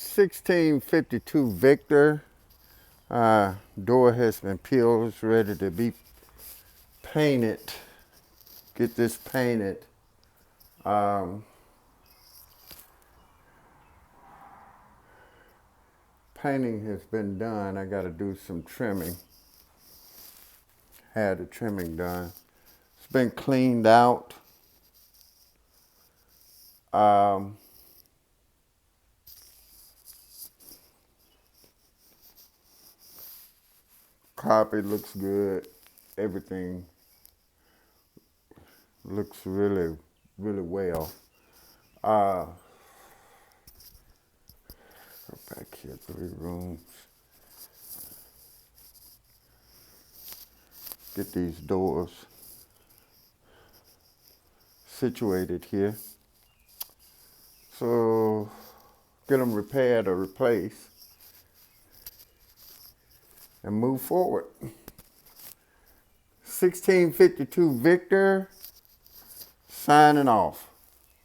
1652 Victor. Door has been peeled. It's ready to be painted. Get this painted. Painting has been done. I got to do some trimming. Had the trimming done. It's been cleaned out. Carpet looks good. Everything looks really, really well. Go back here, 3 rooms. Get these doors situated here. So get them repaired or replaced and move forward. 1652 Victor, signing off.